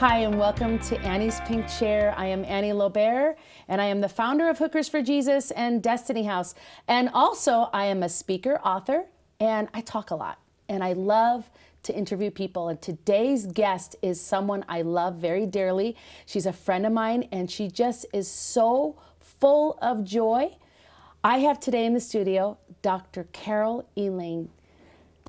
Hi, and welcome to Annie's Pink Chair. I am Annie Lobert, and I am the founder of Hookers for Jesus and Destiny House. And also, I am a speaker, author, and I talk a lot. And I love to interview people. And today's guest is someone I love very dearly. She's a friend of mine, and she just is so full of joy. I have today in the studio Dr. Carole Elaine.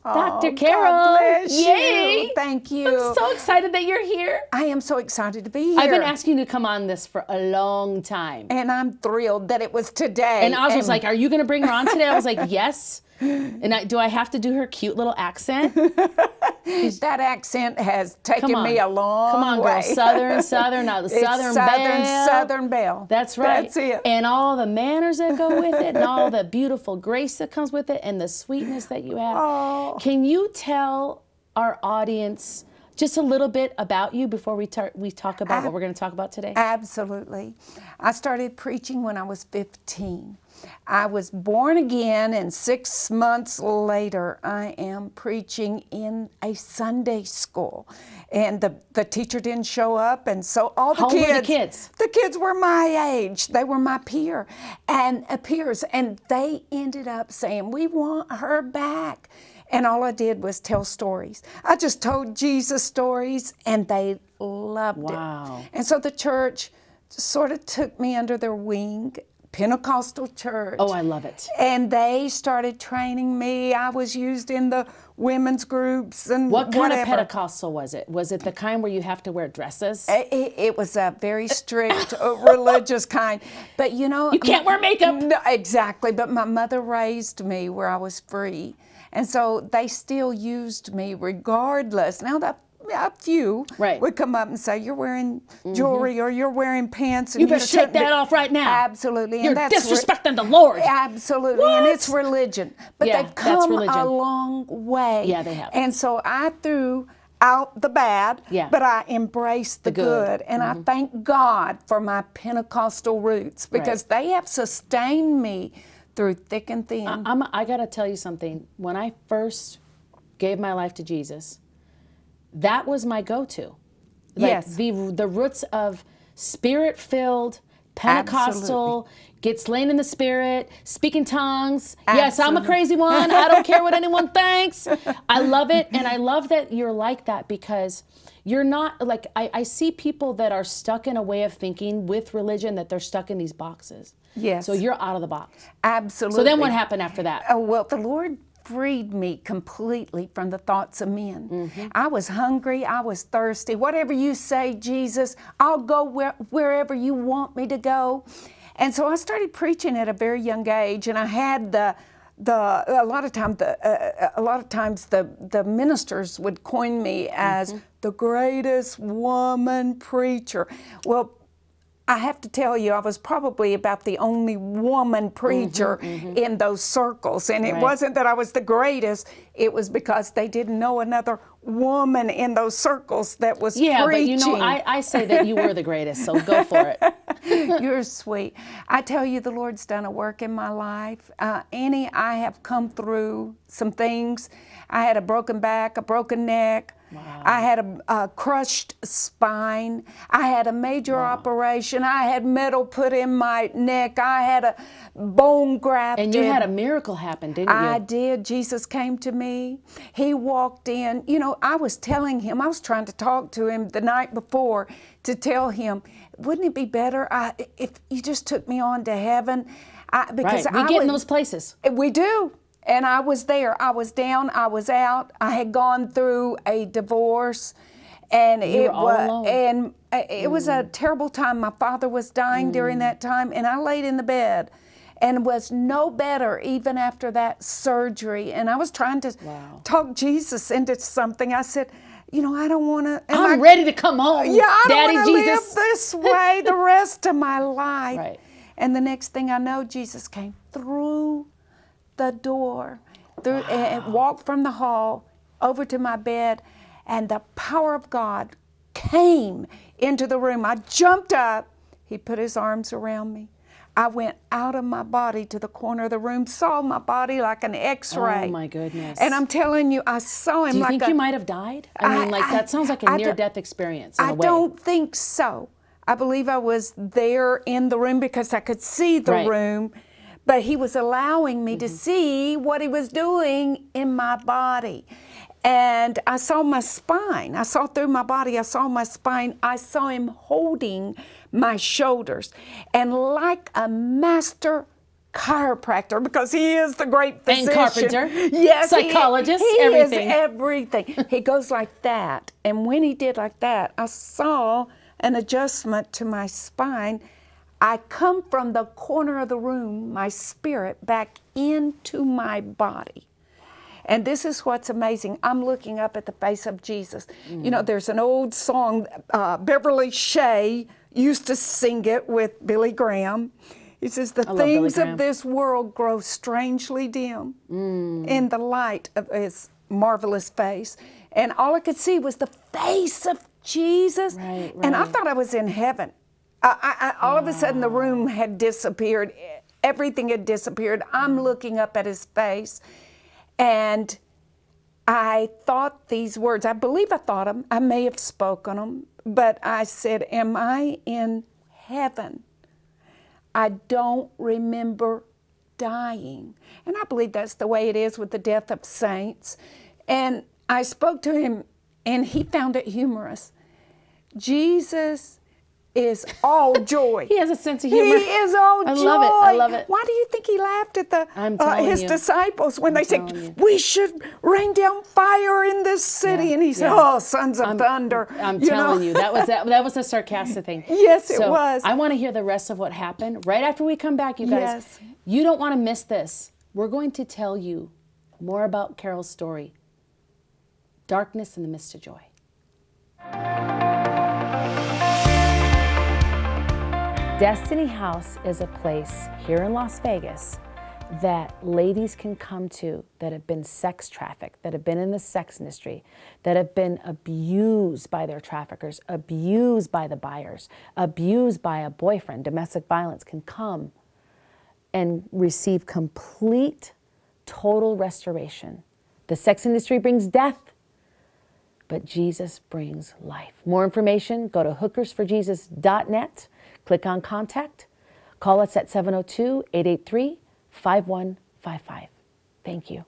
Dr. Carole, God bless yay! You. Thank you. I'm so excited that you're here. I am so excited to be here. I've been asking you to come on this for a long time. And I'm thrilled that it was today. And I was like, are you going to bring her on today? I was like, yes. And do I have to do her cute little accent? That accent has taken me a long way. Come on, girl. Southern, now the Southern Belle. That's right. That's it. And all the manners that go with it, and all the beautiful grace that comes with it, and the sweetness that you have. Oh. Can you tell our audience just a little bit about you before we talk about what we're going to talk about today? Absolutely. I started preaching when I was 15. I was born again, and 6 months later, I am preaching in a Sunday school. And the teacher didn't show up, and so all the How old kids, were the kids? The kids were my age. They were my peers, and they ended up saying, "We want her back." And all I did was tell stories. I just told Jesus stories, and they loved it. And so the church sort of took me under their wing, Pentecostal church. Oh, I love it. And they started training me. I was used in the women's groups and What kind whatever. of Pentecostal was it? Was it the kind where you have to wear dresses? It was a very strict religious kind. But you know, you can't wear makeup. No, exactly. But my mother raised me where I was free. And so they still used me regardless. Now, a few would come up and say, "You're wearing jewelry or you're wearing pants. And you better take that off right now." Absolutely. You're disrespecting the Lord. Absolutely. What? And it's religion. But they've come a long way. Yeah, they have. And so I threw out the bad, but I embraced the good. And I thank God for my Pentecostal roots because they have sustained me through thick and thin. I got to tell you something. When I first gave my life to Jesus, that was my go-to. Yes. The roots of spirit-filled, Pentecostal, get slain in the spirit, speak in tongues. Absolutely. Yes, I'm a crazy one. I don't care what anyone thinks. I love it. And I love that you're like that because you're not like, I see people that are stuck in a way of thinking with religion that they're stuck in these boxes. Yes. So you're out of the box. Absolutely. So then what happened after that? Well, the Lord freed me completely from the thoughts of men. I was hungry. I was thirsty. Whatever you say, Jesus, I'll go wherever you want me to go. And so I started preaching at a very young age, and I had a lot of times the ministers would coin me as the greatest woman preacher. Well, I have to tell you, I was probably about the only woman preacher in those circles. And it wasn't that I was the greatest. It was because they didn't know another woman in those circles that was preaching. Yeah, but you know, I say that you were the greatest, so go for it. You're sweet. I tell you, the Lord's done a work in my life. Annie, I have come through some things. I had a broken back, a broken neck. Wow. I had a crushed spine. I had a major operation. I had metal put in my neck. I had a bone grafted. And you had a miracle happen, didn't you? I did. Jesus came to me. He walked in. You know, I was telling him, I was trying to talk to him the night before to tell him, wouldn't it be better if you just took me on to heaven? Because we get in those places. We do. And I was there. I was down. I was out. I had gone through a divorce, and it was a terrible time. My father was dying during that time, and I laid in the bed, and was no better even after that surgery. And I was trying to talk Jesus into something. I said, you know, I don't want to. I'm ready to come home. Yeah, I Daddy don't want to Jesus. live this way the rest of my life. Right. And the next thing I know, Jesus came through the door, and walked from the hall over to my bed, and the power of God came into the room. I jumped up. He put his arms around me. I went out of my body to the corner of the room, saw my body like an X-ray. Oh my goodness. And I'm telling you, I saw him Do you like think you might have died? I mean, like that sounds like a near-death experience in a way. I don't think so. I believe I was there in the room because I could see the room, but he was allowing me to see what he was doing in my body. And I saw my spine. I saw through my body. I saw my spine. I saw him holding my shoulders. And like a master chiropractor, because he is the great physician. And carpenter. Yes. Psychologist. He everything. is everything. He goes like that. And when he did like that, I saw an adjustment to my spine. I come from the corner of the room, my spirit, back into my body. And this is what's amazing. I'm looking up at the face of Jesus. You know, there's an old song, Beverly Shea used to sing it with Billy Graham. He says, the things of this world grow strangely dim in the light of his marvelous face. And all I could see was the face of Jesus. Right. And I thought I was in heaven. All of a sudden the room had disappeared. Everything had disappeared. I'm looking up at his face. And I thought these words, I believe I thought them, I may have spoken them, but I said, am I in heaven? I don't remember dying. And I believe that's the way it is with the death of saints. And I spoke to him, and he found it humorous. Jesus is all joy. He has a sense of humor. He is all joy. I love it. I love it. Why do you think he laughed at his disciples when they said, we should rain down fire in this city? Yeah. And he said, oh, sons of thunder. I'm telling you, that was a sarcastic thing. Yes, it was. I want to hear the rest of what happened right after we come back, you guys. Yes. You don't want to miss this. We're going to tell you more about Carole's story. Darkness in the midst of joy. Destiny House is a place here in Las Vegas that ladies can come to that have been sex trafficked, that have been in the sex industry, that have been abused by their traffickers, abused by the buyers, abused by a boyfriend. Domestic violence can come and receive complete, total restoration. The sex industry brings death, but Jesus brings life. More information, go to hookersforjesus.net. Click on contact. Call us at 702-883-5155. Thank you.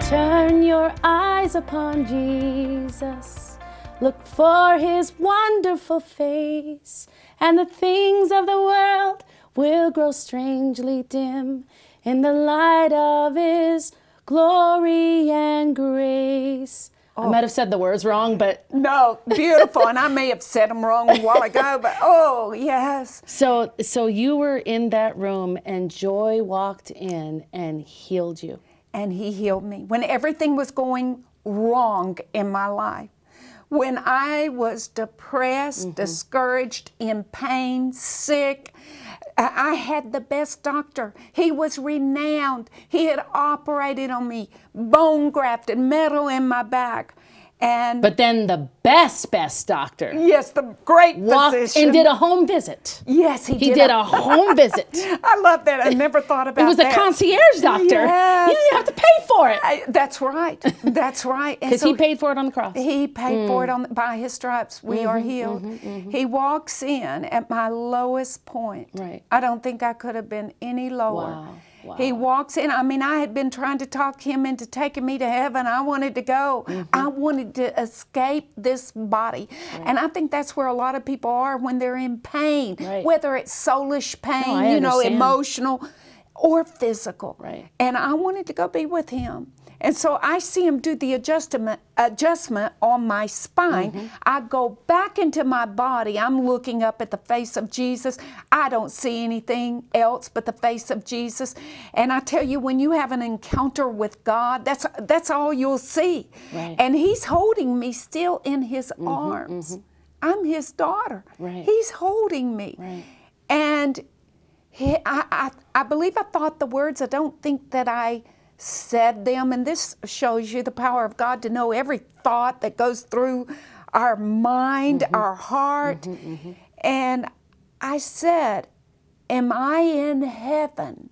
Turn your eyes upon Jesus. Look for his wonderful face, and the things of the world will grow strangely dim in the light of his glory and grace. I might have said the words wrong, but... No, beautiful. And I may have said them wrong a while ago, but oh, yes. So you were in that room and Joy walked in and healed you. And he healed me. When everything was going wrong in my life, when I was depressed, discouraged, in pain, sick, I had the best doctor. He was renowned. He had operated on me, bone grafted, metal in my back. But then the best doctor. Yes, the great walked physician. And did a home visit. Yes, he did. He did a home visit. I love that. I never thought about that. It was a concierge doctor. Yes. You didn't have to pay for it. That's right. That's right. Because he paid for it on the cross. He paid for it by his stripes. We are healed. He walks in at my lowest point. Right. I don't think I could have been any lower. Wow. He walks in. I mean, I had been trying to talk him into taking me to heaven. I wanted to go. I wanted to escape this body. Right. And I think that's where a lot of people are when they're in pain, whether it's soulish pain, emotional or physical. Right. And I wanted to go be with him. And so I see him do the adjustment on my spine. I go back into my body. I'm looking up at the face of Jesus. I don't see anything else but the face of Jesus. And I tell you, when you have an encounter with God, that's all you'll see. Right. And he's holding me still in his arms. I'm his daughter. Right. He's holding me. Right. And I believe I thought the words. I don't think that I said them, and this shows you the power of God to know every thought that goes through our mind, our heart. And I said, am I in heaven?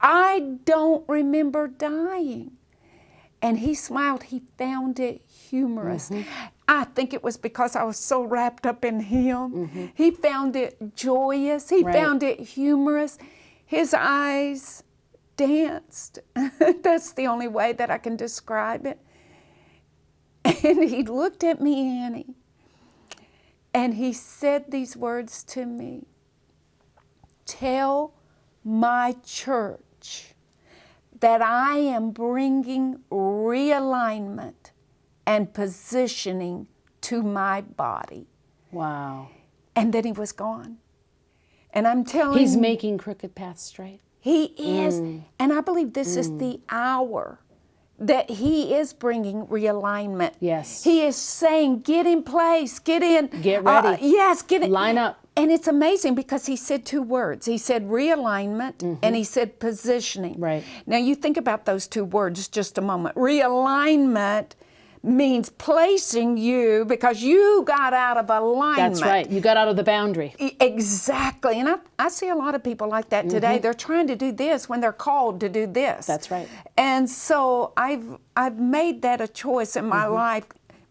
I don't remember dying. And he smiled. He found it humorous. I think it was because I was so wrapped up in him. He found it joyous. He found it humorous. His eyes danced. That's the only way that I can describe it. And he looked at me, Annie, and he said these words to me. Tell my church that I am bringing realignment and positioning to my body. Wow. And then he was gone. And I'm telling He's you, making crooked paths straight. he is. And I believe this is the hour that he is bringing realignment. Yes. He is saying, get in place, get in. Get ready. Yes, get in. Line up. And it's amazing because he said two words. He said realignment and he said positioning. Right. Now you think about those two words just a moment. Realignment means placing you because you got out of alignment. That's right. You got out of the boundary. Exactly. And I see a lot of people like that today. They're trying to do this when they're called to do this. That's right. And so I've made that a choice in my life.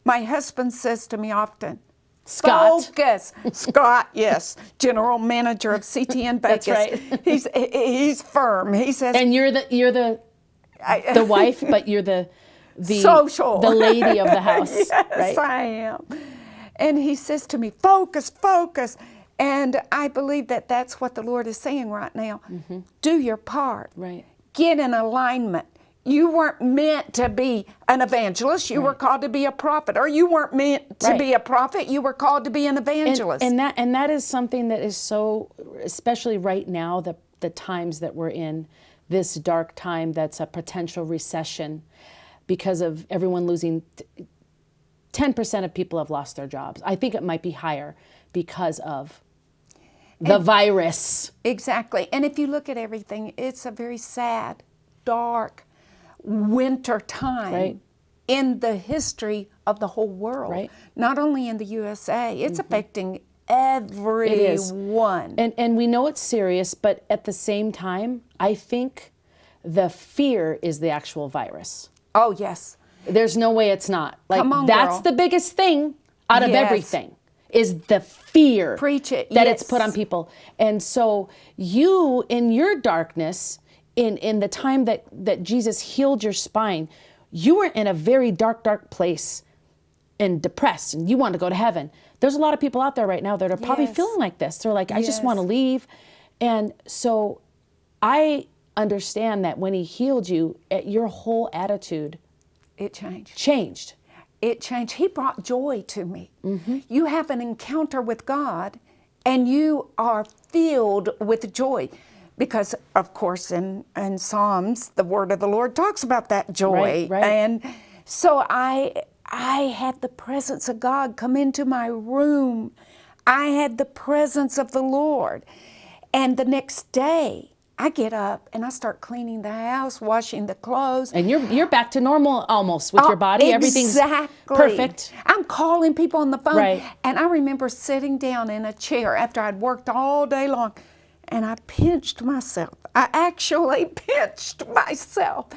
My husband says to me often, Scott. Focus. Scott, yes. General manager of CTN Vegas. That's right. He's firm. He says, And you're the wife, but you're the social. the lady of the house. Yes, right? I am. And he says to me, focus, focus. And I believe that that's what the Lord is saying right now. Do your part. Right. Get in alignment. You weren't meant to be an evangelist. You were called to be a prophet. Or you weren't meant to be a prophet. You were called to be an evangelist. And that is something that is so, especially right now, the times that we're in, this dark time that's a potential recession because of everyone losing. 10% of people have lost their jobs. I think it might be higher because of the virus. Exactly. And if you look at everything, it's a very sad, dark, winter time in the history of the whole world. Right. Not only in the USA, it's affecting everyone. And we know it's serious, but at the same time, I think the fear is the actual virus. Oh, yes. There's no way it's not. Like, Come on, that's girl. the biggest thing out of Yes. everything is the fear Preach it, that yes. it's put on people. And so you, in your darkness, in the time that Jesus healed your spine, you were in a very dark, dark place and depressed, and you wanted to go to heaven. There's a lot of people out there right now that are probably Yes. feeling like this. They're like, I just Yes. want to leave. And so I understand that when he healed you, your whole attitude It changed. changed. It changed. He brought joy to me. You have an encounter with God, and you are filled with joy. Because, of course, in Psalms, the word of the Lord talks about that joy. Right. And so I had the presence of God come into my room. I had the presence of the Lord. And the next day, I get up and I start cleaning the house, washing the clothes. And you're back to normal almost with your body. Everything's Exactly. perfect. I'm calling people on the phone. Right. And I remember sitting down in a chair after I'd worked all day long, and I pinched myself. I actually pinched myself.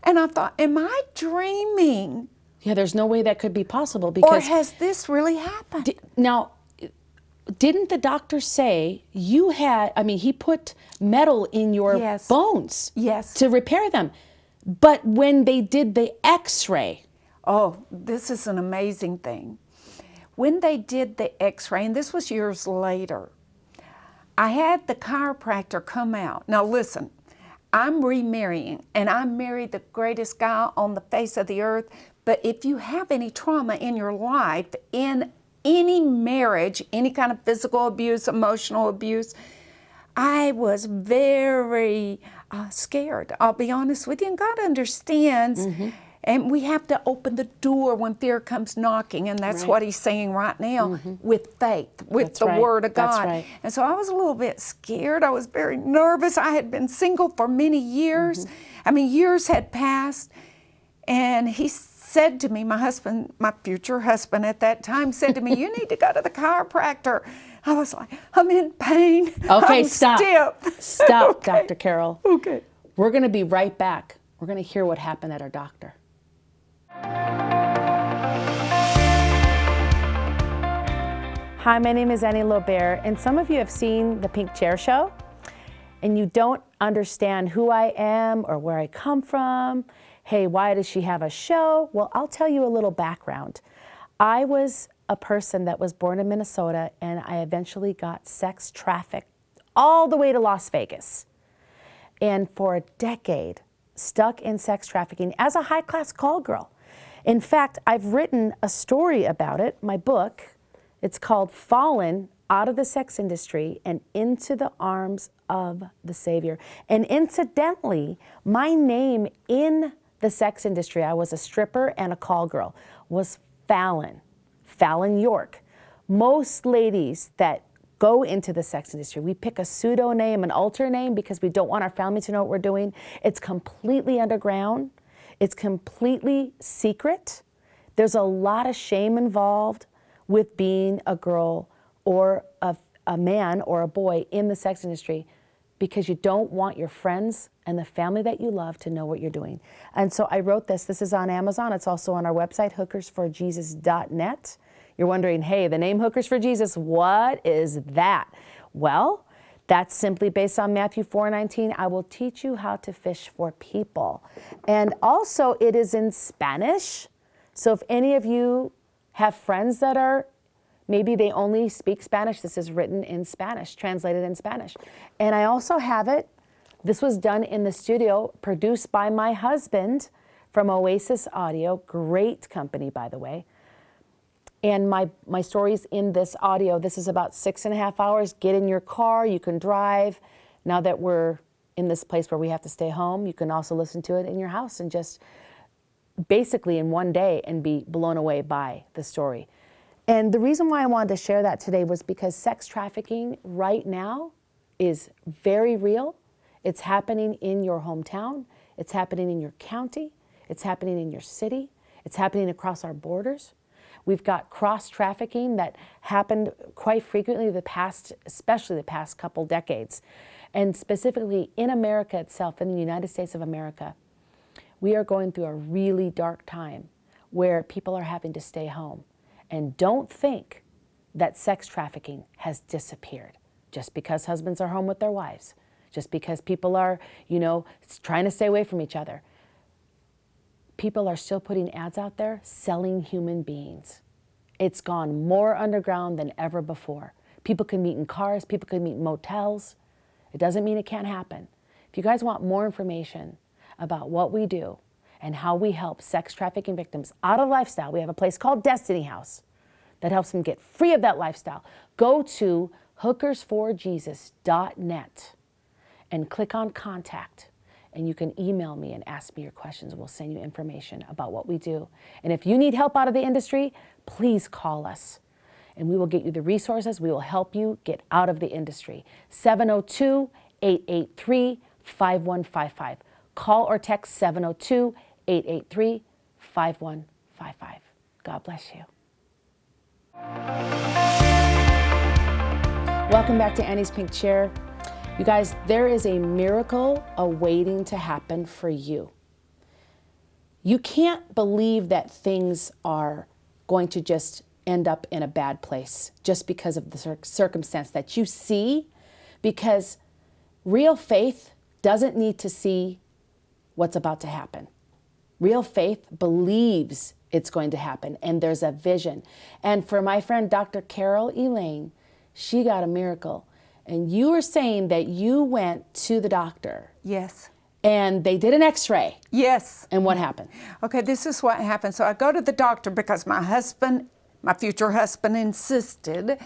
And I thought, am I dreaming? Yeah, there's no way that could be possible Or because has this really happened? now, didn't the doctor say you had, he put metal in your Yes. bones Yes. to repair them. But when they did the x-ray, Oh, this is an amazing thing. When they did the x-ray, and this was years later, I had the chiropractor come out. Now listen, I'm remarrying, and I married the greatest guy on the face of the earth. But if you have any trauma in your life, in any marriage, any kind of physical abuse, emotional abuse, I was very scared. I'll be honest with you, and God understands. And we have to open the door when fear comes knocking, and that's what he's saying right now, with faith, with That's the right. Word of That's God. right. And so I was a little bit scared. I was very nervous. I had been single for many years. Years had passed. And he said to me, my husband, my future husband at that time, said to me, you need to go to the chiropractor. I was like, I'm in pain. Okay, I'm stop. stiff. Stop, Okay. Dr. Carole. Okay. We're going to be right back. We're going to hear what happened at our doctor. Hi, my name is Annie Lobert, and some of you have seen the Pink Chair Show, and you don't understand who I am or where I come from. Hey, why does she have a show? Well, I'll tell you a little background. I was a person that was born in Minnesota, and I eventually got sex trafficked all the way to Las Vegas. And for a decade, stuck in sex trafficking as a high-class call girl. In fact, I've written a story about it, my book. It's called Fallen Out of the Sex Industry and Into the Arms of the Savior. And incidentally, my name in the sex industry, I was a stripper and a call girl, was Fallon York. Most ladies that go into the sex industry, we pick a pseudo name, an alter name, because we don't want our family to know what we're doing. It's completely underground. It's completely secret. There's a lot of shame involved with being a girl or a man or a boy in the sex industry, because you don't want your friends and the family that you love to know what you're doing. And so I wrote this. This is on Amazon. It's also on our website, hookersforjesus.net. You're wondering, hey, the name Hookers for Jesus, what is that? Well, that's simply based on Matthew 4:19. I will teach you how to fish for people. And also it is in Spanish. So if any of you have friends that are, maybe they only speak Spanish, this is written in Spanish, translated in Spanish. And I also have it, this was done in the studio, produced by my husband from Oasis Audio, great company, by the way. And my story's in this audio. This is about 6.5 hours. Get in your car, you can drive. Now that we're in this place where we have to stay home, you can also listen to it in your house and just basically in one day and be blown away by the story. And the reason why I wanted to share that today was because sex trafficking right now is very real. It's happening in your hometown. It's happening in your county. It's happening in your city. It's happening across our borders. We've got cross-trafficking that happened quite frequently especially the past couple decades. And specifically in America itself, in the United States of America, we are going through a really dark time where people are having to stay home. And don't think that sex trafficking has disappeared just because husbands are home with their wives, just because people are, trying to stay away from each other. People are still putting ads out there selling human beings. It's gone more underground than ever before. People can meet in cars, people can meet in motels. It doesn't mean it can't happen. If you guys want more information about what we do and how we help sex trafficking victims out of lifestyle, we have a place called Destiny House that helps them get free of that lifestyle. Go to hookersforjesus.net and click on contact. And you can email me and ask me your questions. We'll send you information about what we do. And if you need help out of the industry, please call us. And we will get you the resources. We will help you get out of the industry. 702-883-5155. Call or text 702-883-5155. God bless you. Welcome back to Annie's Pink Chair. You guys, there is a miracle awaiting to happen for you. You can't believe that things are going to just end up in a bad place just because of the circumstance that you see, because real faith doesn't need to see what's about to happen. Real faith believes it's going to happen, and there's a vision. And for my friend Dr. Carole Elaine, she got a miracle. And you were saying that you went to the doctor. Yes. And they did an x-ray. Yes. And what happened? Okay, this is what happened. So I go to the doctor because my future husband insisted,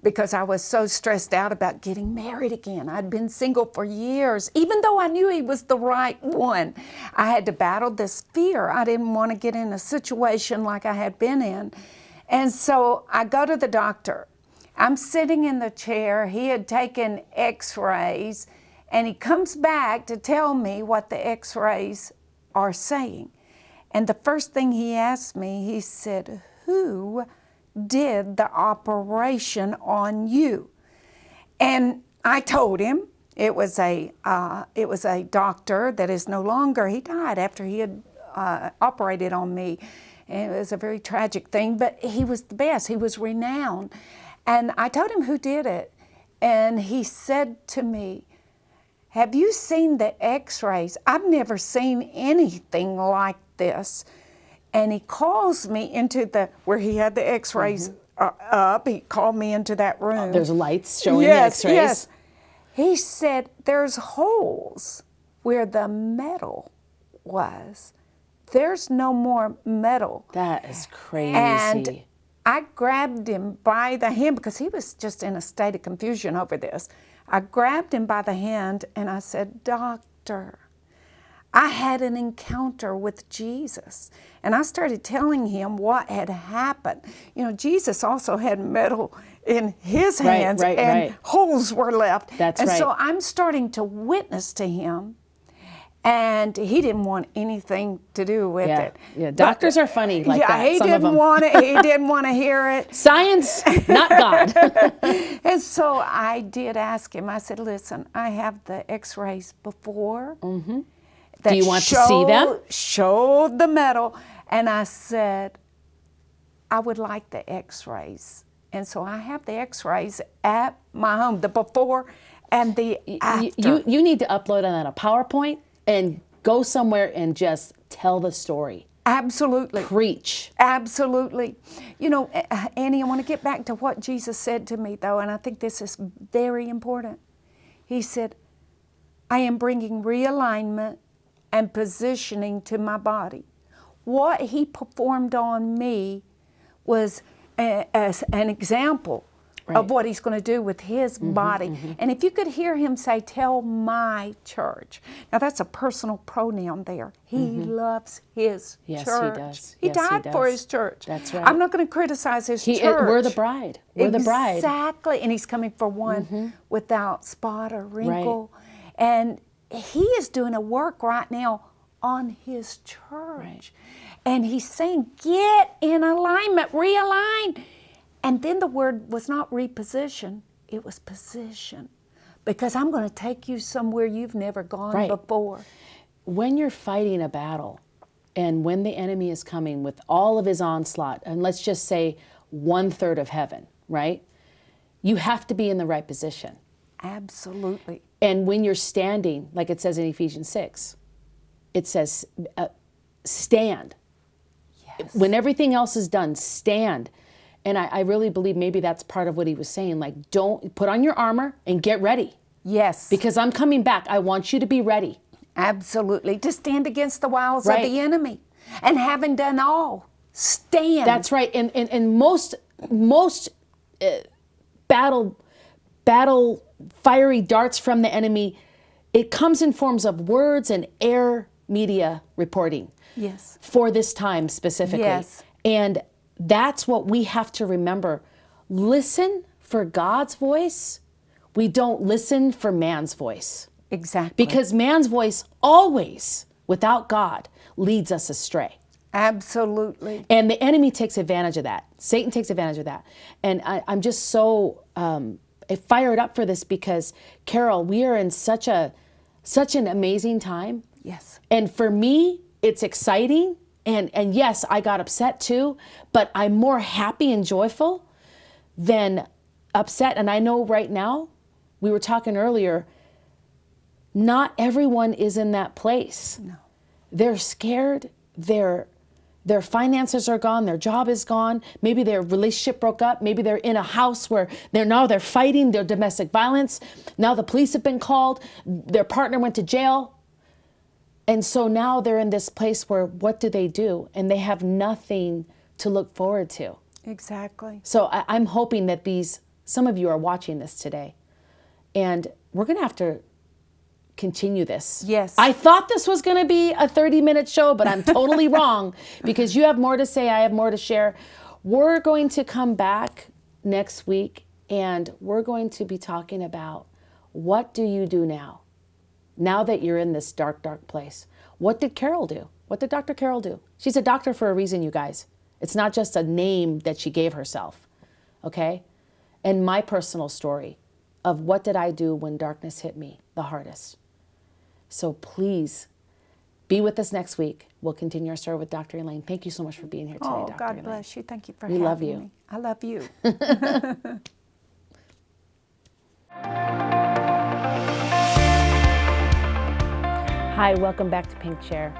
because I was so stressed out about getting married again. I'd been single for years, even though I knew he was the right one. I had to battle this fear. I didn't want to get in a situation like I had been in. And so I go to the doctor. I'm sitting in the chair. He had taken x-rays, and he comes back to tell me what the x-rays are saying. And the first thing he asked me, he said, "Who did the operation on you?" And I told him it was a doctor that is no longer. He died after he had operated on me. And it was a very tragic thing, but he was the best. He was renowned. And I told him who did it. And he said to me, "Have you seen the x-rays? I've never seen anything like this." And he calls me into where he had the x-rays up. He called me into that room. There's lights showing the x-rays. Yes. He said, "There's holes where the metal was. There's no more metal." That is crazy. And I grabbed him by the hand because he was just in a state of confusion over this. I grabbed him by the hand and I said, "Doctor, I had an encounter with Jesus." And I started telling him what had happened. You know, Jesus also had metal in his hands and holes were left. That's and right. so I'm starting to witness to him. And he didn't want anything to do with it. Yeah, doctors are funny like that. He didn't want it. He didn't want to hear it. Science, not God. And so I did ask him. I said, "Listen, I have the x-rays before. Do you want to see them?" Showed the metal. And I said, "I would like the x-rays." And so I have the x-rays at my home, the before and the after. You need to upload on a PowerPoint and go somewhere and just tell the story. Absolutely. Preach. Absolutely. You know, Annie, I want to get back to what Jesus said to me, though, and I think this is very important. He said, "I am bringing realignment and positioning to my body." What he performed on me was as an example of what he's going to do with his body. And if you could hear him say, "Tell my church." Now that's a personal pronoun there. He loves his church. He does. He died for his church. That's right. I'm not going to criticize his church. We're the bride. We're the bride. Exactly. And he's coming for one without spot or wrinkle. And he is doing a work right now on his church. And he's saying, "Get in alignment, realign." And then the word was not reposition, it was position. Because I'm going to take you somewhere you've never gone before. When you're fighting a battle and when the enemy is coming with all of his onslaught, and let's just say 1/3 of heaven, right? You have to be in the right position. Absolutely. And when you're standing, like it says in Ephesians 6, it says, stand. Yes. When everything else is done, stand. And I really believe maybe that's part of what he was saying. Like, don't put on your armor and get ready. Yes. Because I'm coming back. I want you to be ready. Absolutely. To stand against the wiles of the enemy. And having done all, stand. That's right. And most battle fiery darts from the enemy, it comes in forms of words and air media reporting. Yes. For this time specifically. Yes. And that's what we have to remember. Listen for God's voice. We don't listen for man's voice. Exactly. Because man's voice always, without God, leads us astray. Absolutely. And the enemy takes advantage of that. Satan takes advantage of that. And I'm just so fired up for this because, Carole, we are in such an amazing time. Yes. And for me, it's exciting. And yes, I got upset too, but I'm more happy and joyful than upset. And I know right now, we were talking earlier, not everyone is in that place. No. They're scared. Their finances are gone. Their job is gone. Maybe their relationship broke up. Maybe they're in a house where they're fighting their domestic violence. Now the police have been called. Their partner went to jail. And so now they're in this place where what do? And they have nothing to look forward to. Exactly. So I'm hoping that some of you are watching this today. And we're going to have to continue this. Yes. I thought this was going to be a 30-minute show, but I'm totally wrong because you have more to say. I have more to share. We're going to come back next week and we're going to be talking about what do you do now? Now that you're in this dark, dark place, what did Carole do? What did Dr. Carole do? She's a doctor for a reason, you guys. It's not just a name that she gave herself, okay? And my personal story of what did I do when darkness hit me the hardest. So please be with us next week. We'll continue our story with Dr. Elaine. Thank you so much for being here today, Dr. God Elaine. bless you. Thank you for We having love you. me. I love you. Hi, welcome back to Pink Chair.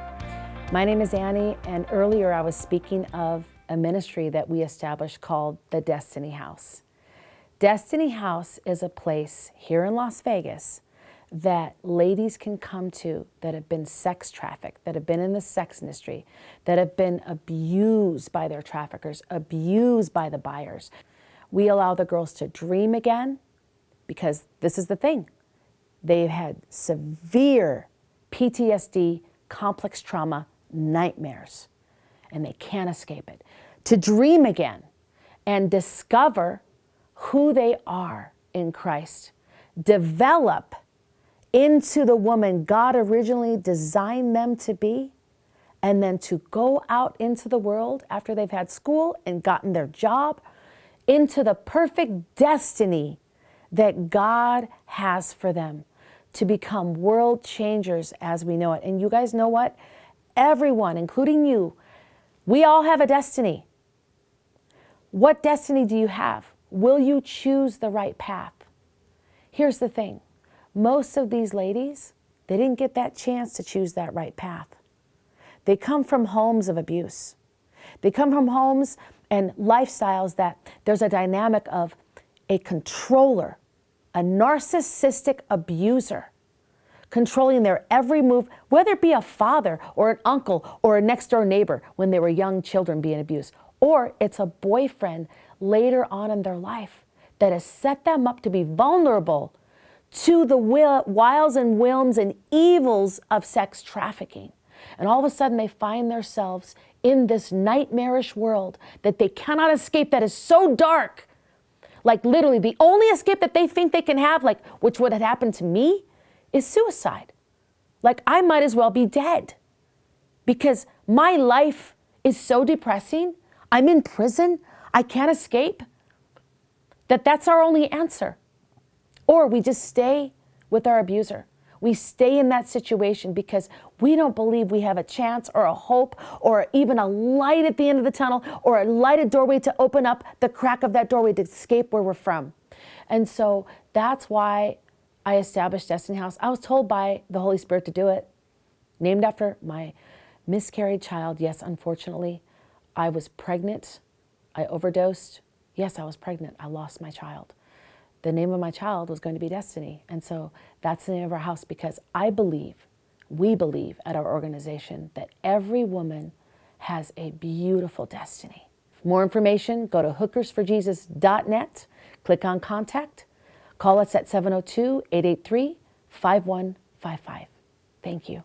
My name is Annie, and earlier I was speaking of a ministry that we established called the Destiny House. Destiny House is a place here in Las Vegas that ladies can come to that have been sex trafficked, that have been in the sex industry, that have been abused by their traffickers, abused by the buyers. We allow the girls to dream again, because this is the thing. They've had severe PTSD, complex trauma, nightmares, and they can't escape it. To dream again and discover who they are in Christ. Develop into the woman God originally designed them to be, and then to go out into the world after they've had school and gotten their job, into the perfect destiny that God has for them, to become world changers as we know it. And you guys know what? Everyone, including you, we all have a destiny. What destiny do you have? Will you choose the right path? Here's the thing. Most of these ladies, they didn't get that chance to choose that right path. They come from homes of abuse. They come from homes and lifestyles that there's a dynamic of a controller, a narcissistic abuser, controlling their every move, whether it be a father or an uncle or a next door neighbor when they were young children being abused, or it's a boyfriend later on in their life that has set them up to be vulnerable to the wiles and whims and evils of sex trafficking. And all of a sudden they find themselves in this nightmarish world that they cannot escape, that is so dark. Like literally the only escape that they think they can have, like which would have happened to me, is suicide. Like I might as well be dead because my life is so depressing. I'm in prison. I can't escape. That's our only answer. Or we just stay with our abuser. We stay in that situation because we don't believe we have a chance or a hope or even a light at the end of the tunnel or a lighted doorway to open up the crack of that doorway to escape where we're from. And so that's why I established Destiny House. I was told by the Holy Spirit to do it. Named after my miscarried child. Yes, unfortunately, I was pregnant. I overdosed. Yes, I was pregnant. I lost my child. The name of my child was going to be Destiny. And so that's the name of our house because we believe at our organization that every woman has a beautiful destiny. For more information, go to hookersforjesus.net, click on contact, call us at 702-883-5155. Thank you.